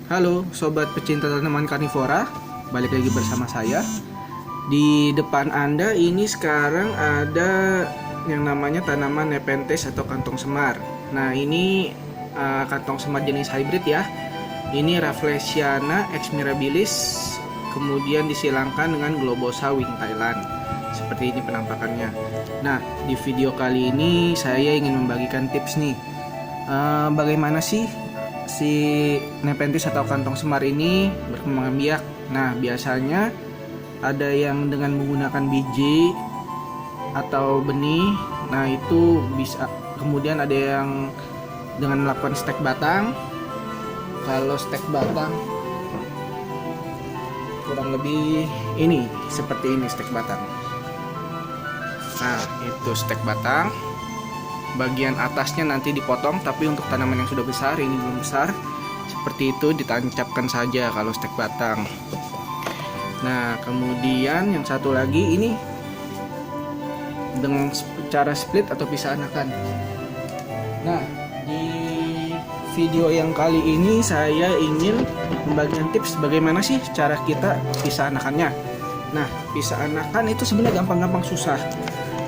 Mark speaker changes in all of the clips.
Speaker 1: Halo sobat pecinta tanaman karnivora, balik lagi bersama saya. Di depan Anda ini sekarang ada yang namanya tanaman Nepenthes atau kantong semar. Nah ini kantong semar jenis hybrid ya. Ini Rafflesiana ex mirabilis, kemudian disilangkan dengan Globosa wing Thailand. Seperti ini penampakannya. Nah di video kali ini saya ingin membagikan tips nih, bagaimana sih si Nepenthes atau kantong semar ini berkembang biak. Nah biasanya ada yang dengan menggunakan biji atau benih, nah itu bisa. Kemudian ada yang dengan melakukan stek batang. Kalau stek batang kurang lebih ini, seperti ini stek batang. Nah itu stek batang. Bagian atasnya nanti dipotong, tapi untuk tanaman yang sudah besar, ini belum besar, seperti itu ditancapkan saja kalau stek batang. Nah kemudian yang satu lagi ini dengan cara split atau pisah anakan. Nah di video yang kali ini saya ingin membagikan tips bagaimana sih cara kita pisah anakannya. Nah pisah anakan itu sebenarnya gampang-gampang susah,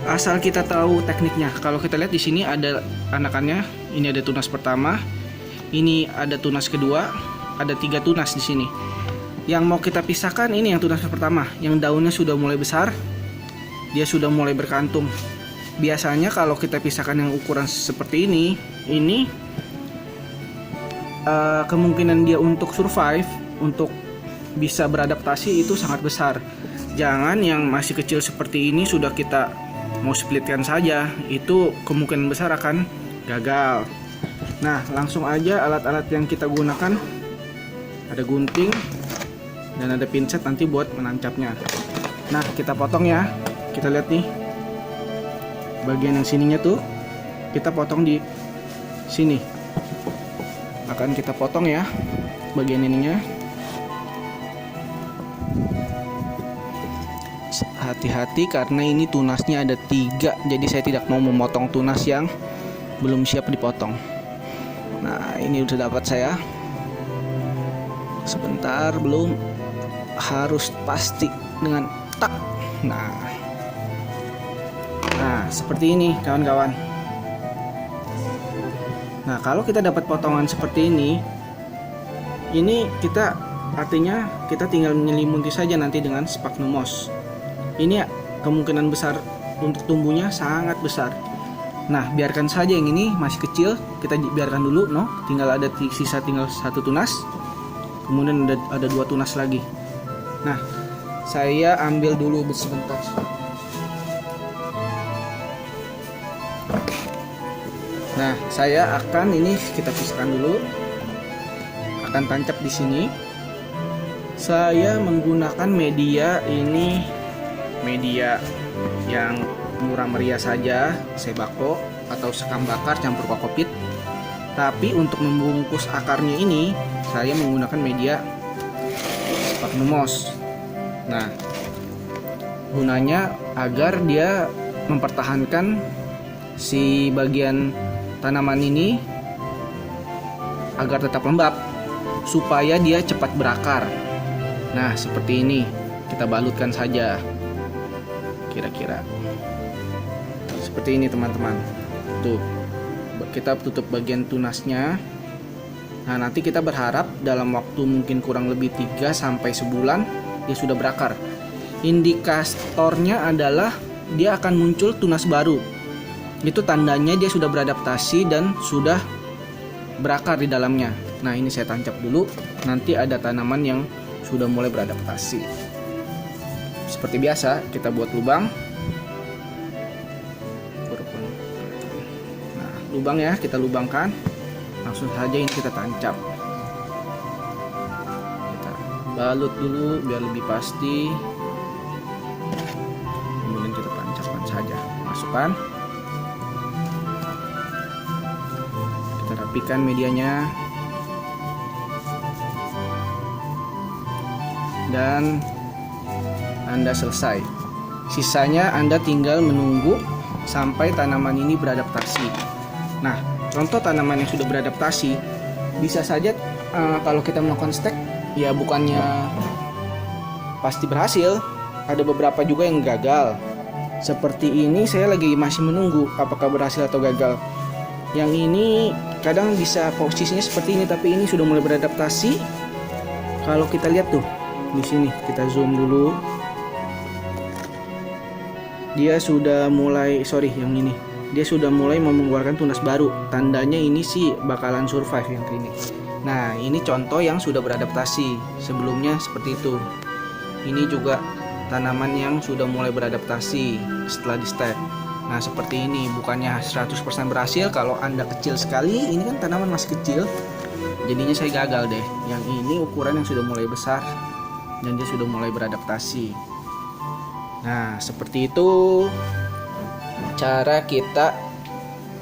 Speaker 1: asal kita tahu tekniknya. Kalau kita lihat di sini ada anakannya, ini ada tunas pertama, ini ada tunas kedua, ada 3 tunas di sini. Yang mau kita pisahkan ini yang tunas pertama, yang daunnya sudah mulai besar, dia sudah mulai berkantung. Biasanya kalau kita pisahkan yang ukuran seperti ini kemungkinan dia untuk survive, untuk bisa beradaptasi itu sangat besar. Jangan yang masih kecil seperti ini sudah kita mau splitkan saja, itu kemungkinan besar akan gagal. Nah langsung aja alat-alat yang kita gunakan, ada gunting dan ada pinset nanti buat menancapnya. Nah kita potong ya, kita lihat nih bagian yang sininya tuh kita potong di sini, akan kita potong ya bagian ininya. Hati-hati karena ini tunasnya ada 3, jadi saya tidak mau memotong tunas yang belum siap dipotong. Nah ini udah dapat saya, sebentar, belum, harus pasti dengan tak. Nah seperti ini kawan-kawan. Nah kalau kita dapat potongan seperti ini kita artinya kita tinggal menyelimuti saja nanti dengan sphagnum moss. Ini kemungkinan besar untuk tumbuhnya sangat besar. Nah biarkan saja yang ini masih kecil, kita biarkan dulu, tinggal ada sisa tinggal 1 tunas, kemudian ada 2 tunas lagi. Nah saya ambil dulu sebentar. Nah saya akan ini kita pisahkan dulu, akan tancap di sini. Saya menggunakan media ini, media yang murah meriah saja, sembako atau sekam bakar campur kokopit. Tapi untuk membungkus akarnya ini saya menggunakan media sphagnum moss. Nah gunanya agar dia mempertahankan si bagian tanaman ini agar tetap lembab, supaya dia cepat berakar. Nah seperti ini, kita balutkan saja kira-kira seperti ini teman-teman. Tuh kita tutup bagian tunasnya. Nah nanti kita berharap dalam waktu mungkin kurang lebih 3 sampai sebulan dia sudah berakar. Indikatornya adalah dia akan muncul tunas baru, itu tandanya dia sudah beradaptasi dan sudah berakar di dalamnya. Nah ini saya tancap dulu, nanti ada tanaman yang sudah mulai beradaptasi. Seperti biasa kita buat lubang. Nah lubang ya, kita lubangkan, langsung saja ini kita tancap. Kita balut dulu biar lebih pasti, kemudian kita tancapkan saja, masukkan, kita rapikan medianya, dan Anda selesai. Sisanya Anda tinggal menunggu sampai tanaman ini beradaptasi. Nah, contoh tanaman yang sudah beradaptasi bisa saja kalau kita melakukan stek ya bukannya pasti berhasil, ada beberapa juga yang gagal. Seperti ini saya lagi masih menunggu apakah berhasil atau gagal. Yang ini kadang bisa posisinya seperti ini, tapi ini sudah mulai beradaptasi. Kalau kita lihat tuh di sini, kita zoom dulu. Dia sudah mulai, yang ini. Dia sudah mulai mengeluarkan tunas baru. Tandanya ini sih bakalan survive yang ini. Nah, ini contoh yang sudah beradaptasi. Sebelumnya seperti itu. Ini juga tanaman yang sudah mulai beradaptasi setelah di stek. Nah, seperti ini, bukannya 100% berhasil. Kalau Anda kecil sekali, ini kan tanaman masih kecil, jadinya saya gagal deh. Yang ini ukuran yang sudah mulai besar dan dia sudah mulai beradaptasi. Nah, seperti itu cara kita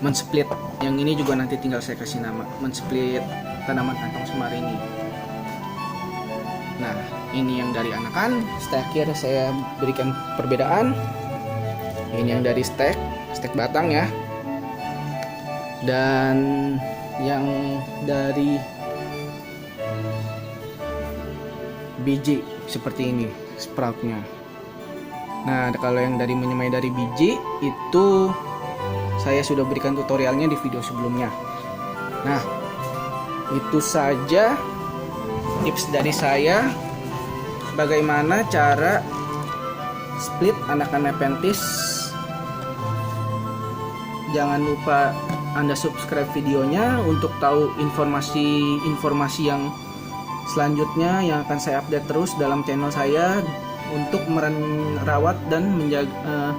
Speaker 1: men-split. Yang ini juga nanti tinggal saya kasih nama, men-split tanaman kantong semar ini. Nah, ini yang dari anakan. Stek saya berikan perbedaan. Ini yang dari stek batang ya. Dan yang dari biji seperti ini sproutnya. Nah, kalau yang dari menyemai dari biji itu saya sudah berikan tutorialnya di video sebelumnya. Nah, itu saja tips dari saya bagaimana cara split anakan Nepenthes. Jangan lupa Anda subscribe videonya untuk tahu informasi yang selanjutnya yang akan saya update terus dalam channel saya untuk merawat dan menjaga